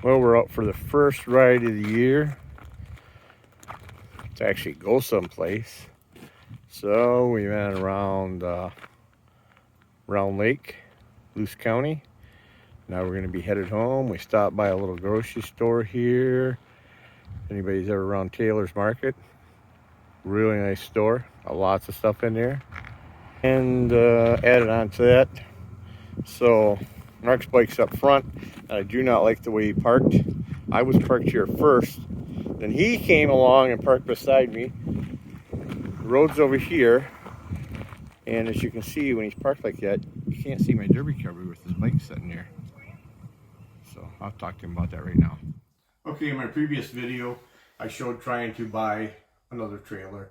Well, we're out for the first ride of the year to actually go someplace. So we went around Round Lake, Luce County. Now we're going to be headed home. We stopped by a little grocery store here. Anybody's ever around Taylor's Market? Really nice store. Lots of stuff in there. And added on to that. So Mark's bike's up front. I do not like the way he parked. I was parked here first. Then he came along and parked beside me. The road's over here. And as you can see, when he's parked like that, you can't see my derby cover with his bike sitting there. So I'll talk to him about that right now. Okay, in my previous video, I showed trying to buy another trailer.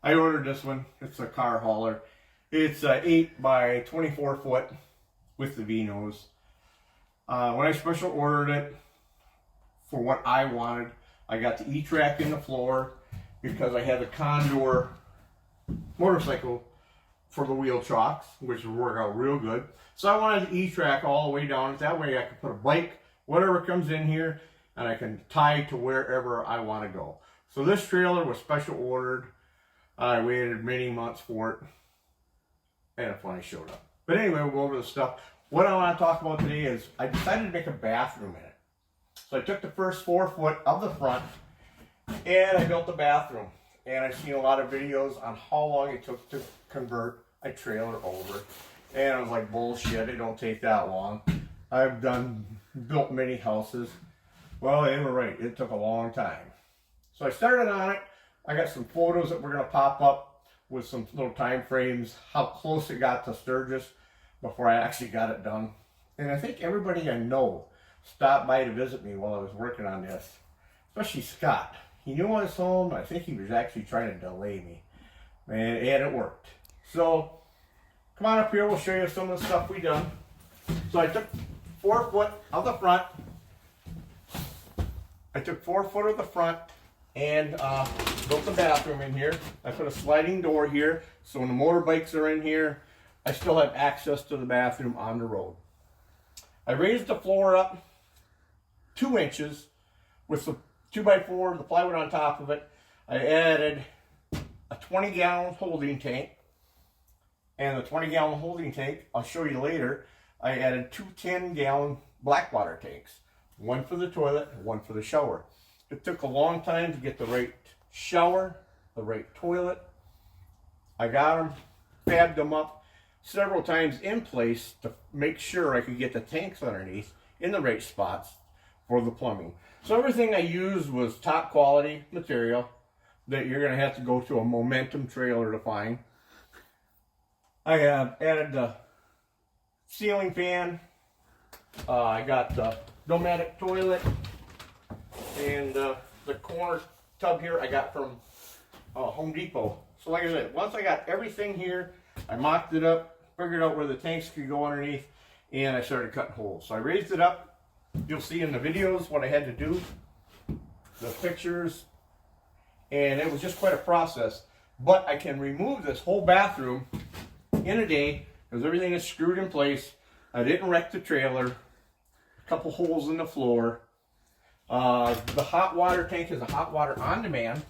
I ordered this one. It's a car hauler. It's 8 by 24 foot with the V-nose. When I special ordered it for what I wanted, I got the E-Track in the floor because I had the Condor motorcycle for the wheel chocks, which would work out real good. So I wanted the E-Track all the way down. That way I could put a bike, whatever comes in here, and I can tie to wherever I want to go. So this trailer was special ordered. I waited many months for it, and it finally showed up. But anyway, we'll go over the stuff. What I want to talk about today is I decided to make a bathroom in it. So I took the first 4 foot of the front, and I built the bathroom. And I've seen a lot of videos on how long it took to convert a trailer over. And I was like, bullshit, it don't take that long. I've built many houses. Well, they were right, it took a long time. So I started on it. I got some photos that we're gonna pop up with some little time frames, how close it got to Sturgis before I actually got it done. And I think everybody I know stopped by to visit me while I was working on this, especially Scott. He knew I was home. I think he was actually trying to delay me, and it worked. So come on up here, we'll show you some of the stuff we done. So I took 4 foot of the front. I took 4 foot of the front and built the bathroom in here. I put a sliding door here, so when the motorbikes are in here, I still have access to the bathroom on the road. I raised the floor up 2 inches with the 2x4, the plywood on top of it. I added a 20-gallon holding tank. And the 20-gallon holding tank, I'll show you later, I added 2 10-gallon black water tanks. One for the toilet and one for the shower. It took a long time to get the right shower, the right toilet. I got them, fabbed them up several times in place to make sure I could get the tanks underneath in the right spots for the plumbing. So everything I used was top quality material that you're going to have to go to a Momentum trailer to find. I have added the ceiling fan. I got the Dometic toilet, and the corner tub here I got from Home Depot. So like I said, once I got everything here, I mocked it up, figured out where the tanks could go underneath, and I started cutting holes. So I raised it up. You'll see in the videos what I had to do, the pictures, and it was just quite a process. But I can remove this whole bathroom in a day because everything is screwed in place. I didn't wreck the trailer. A couple holes in the floor. The hot water tank is a hot water on demand.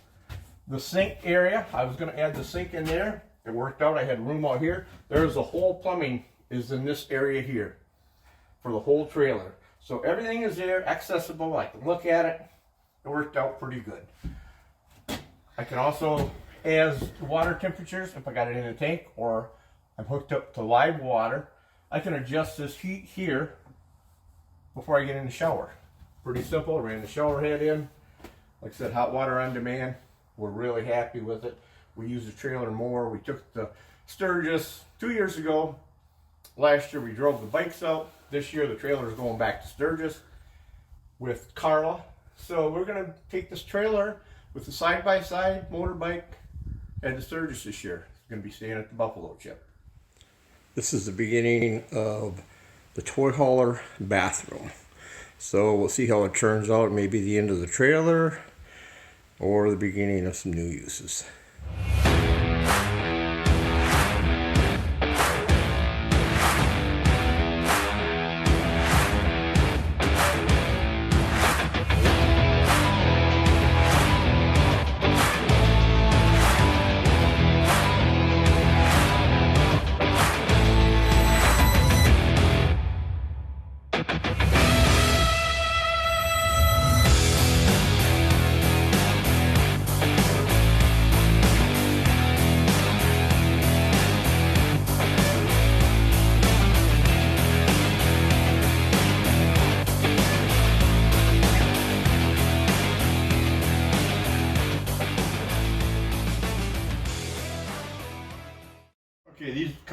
The sink area, I was going to add the sink in there. It worked out. I had room out here. There's the whole plumbing is in this area here for the whole trailer. So everything is there, accessible. I can look at it. It worked out pretty good. I can also, as water temperatures, if I got it in a tank or I'm hooked up to live water, I can adjust this heat here before I get in the shower. Pretty simple. I ran the shower head in. Like I said, hot water on demand. We're really happy with it. We use the trailer more. We took the Sturgis 2 years ago. Last year we drove the bikes out. This year the trailer is going back to Sturgis with Carla. So we're going to take this trailer with the side-by-side motorbike and the Sturgis this year. It's going to be staying at the Buffalo Chip. This is the beginning of the toy hauler bathroom. So we'll see how it turns out. Maybe the end of the trailer or the beginning of some new uses.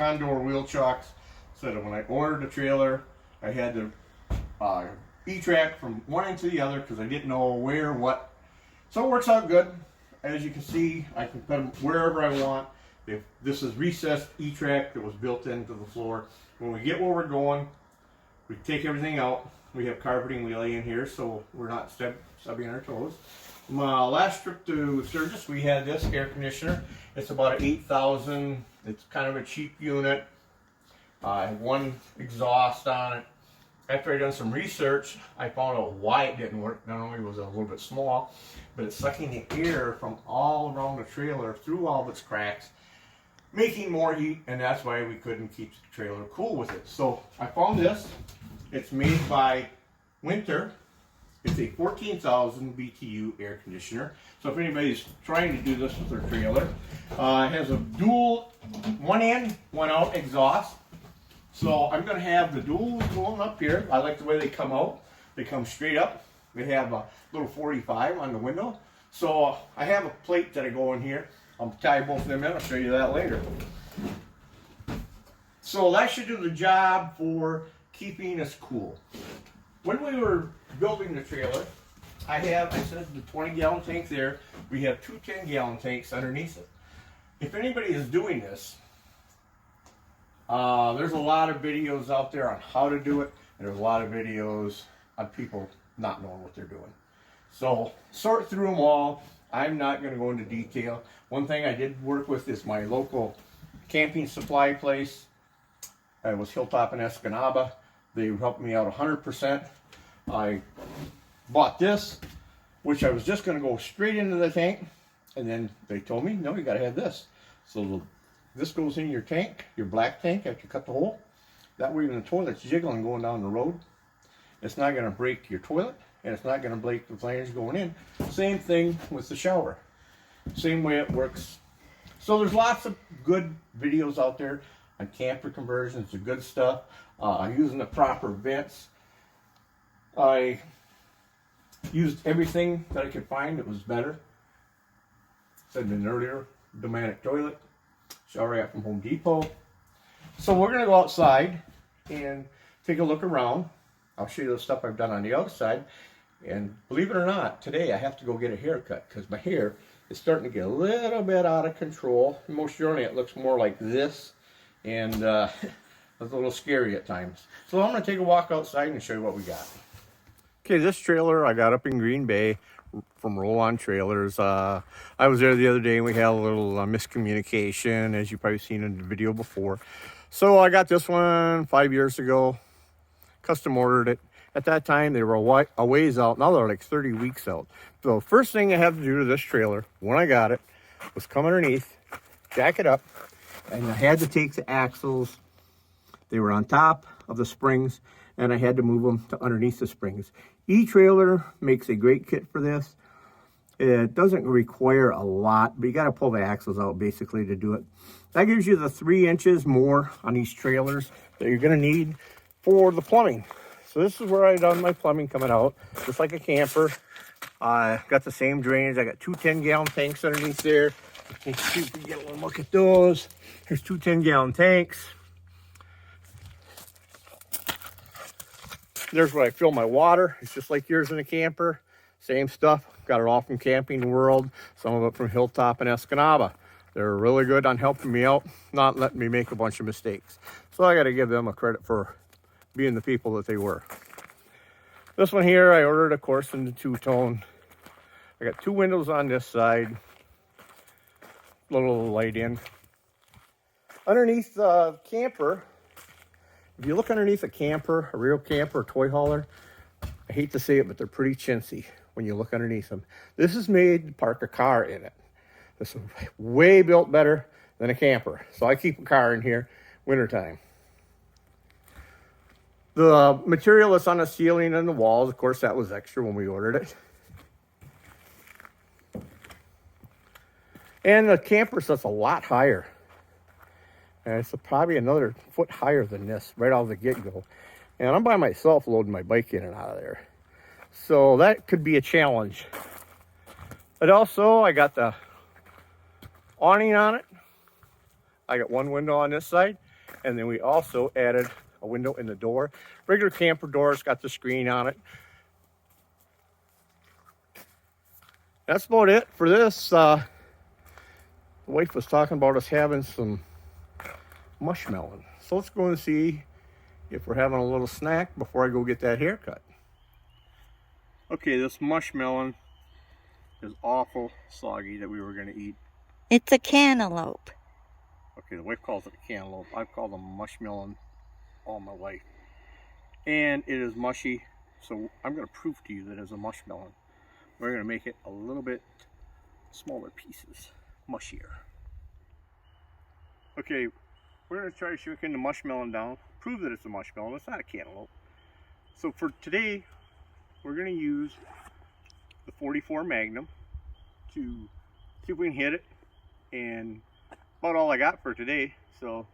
Condor wheel chocks, so that when I ordered the trailer, I had to E-track from one end to the other because I didn't know where, what. So it works out good. As you can see, I can put them wherever I want. This is recessed E-track that was built into the floor. When we get where we're going, we take everything out. We have carpeting we lay in here so we're not stubbing our toes. My last trip to Sturgis, we had this air conditioner. It's about an 8,000. It's kind of a cheap unit. I have one exhaust on it. After I done some research, I found out why it didn't work. Not only was it a little bit small, but it's sucking the air from all around the trailer through all of its cracks, making more heat, and that's why we couldn't keep the trailer cool with it. So I found this. It's made by Winter. It's a 14,000 BTU air conditioner. So if anybody's trying to do this with their trailer, it has a dual one in, one out exhaust. So I'm going to have the dual going up here. I like the way they come out. They come straight up. They have a little 45 on the window. So I have a plate that I go in here. I'll tie both of them in. I'll show you that later. So that should do the job for keeping us cool. When we were building the trailer, I said the 20-gallon tank there. We have two 10-gallon tanks underneath it. If anybody is doing this, there's a lot of videos out there on how to do it, and there's a lot of videos on people not knowing what they're doing. So sort through them all. I'm not going to go into detail. One thing I did work with is my local camping supply place. It was Hilltop in Escanaba. They helped me out 100%. I bought this, which I was just going to go straight into the tank, and then they told me, no, you got to have this. So this goes in your tank, your black tank, after you cut the hole. That way when the toilet's jiggling going down the road, it's not going to break your toilet, and it's not going to break the flange going in. Same thing with the shower. Same way it works. So there's lots of good videos out there on camper conversions, the good stuff. Using the proper vents. I used everything that I could find that was better. Said earlier, Domatic toilet. Shower I got from Home Depot. So we're going to go outside and take a look around. I'll show you the stuff I've done on the outside. And believe it or not, today I have to go get a haircut because my hair is starting to get a little bit out of control. Most generally it looks more like this, and it's a little scary at times. So I'm going to take a walk outside and show you what we got. Okay, this trailer I got up in Green Bay from Roll On Trailers. I was there the other day and we had a little miscommunication, as you've probably seen in the video before. So I got this one 5 years ago, custom ordered it. At that time, they were a ways out. Now they're like 30 weeks out. So first thing I had to do to this trailer, when I got it, was come underneath, jack it up, and I had to take the axles. They were on top of the springs, and I had to move them to underneath the springs. E-Trailer makes a great kit for this. It doesn't require a lot, but you got to pull the axles out basically to do it. That gives you the 3 inches more on these trailers that you're going to need for the plumbing. So this is where I done my plumbing coming out, just like a camper. I got the same drains. I got two 10-gallon tanks underneath there. Let's see if we can get one look at those. Here's two 10-gallon tanks. There's where I fill my water. It's just like yours in a camper. Same stuff. Got it all from Camping World. Some of it from Hilltop and Escanaba. They're really good on helping me out, not letting me make a bunch of mistakes. So I got to give them a credit for being the people that they were. This one here, I ordered, of course, in the two-tone. I got 2 windows on this side. Little light in. Underneath the camper, if you look underneath a camper, a real camper, a toy hauler, I hate to say it, but they're pretty chintzy when you look underneath them. This is made to park a car in it. This is way built better than a camper. So I keep a car in here wintertime. The material that's on the ceiling and the walls, of course, that was extra when we ordered it. And the camper sits a lot higher. And it's probably another foot higher than this right out of the get-go. And I'm by myself loading my bike in and out of there. So that could be a challenge. But also, I got the awning on it. I got one window on this side. And then we also added a window in the door. Regular camper door, it's got the screen on it. That's about it for this. The wife was talking about us having some mushmelon. So let's go and see if we're having a little snack before I go get that haircut. Okay, this mushmelon is awful soggy that we were going to eat. It's a cantaloupe. Okay, the wife calls it a cantaloupe. I've called them mushmelon all my life. And it is mushy, so I'm going to prove to you that it's a mushmelon. We're going to make it a little bit smaller pieces, mushier. Okay, we're going to try shrinking the mushmelon down, prove that it's a mushmelon. It's not a cantaloupe. So for today, we're going to use the 44 Magnum to see if we can hit it. And about all I got for today, so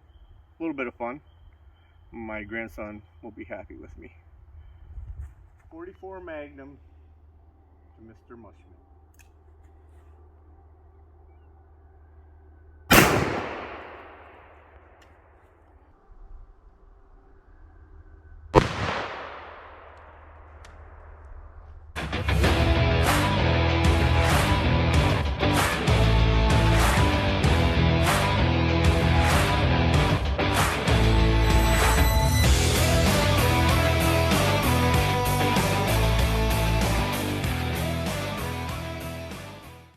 a little bit of fun. My grandson will be happy with me. 44 Magnum to Mr. Mushmelon.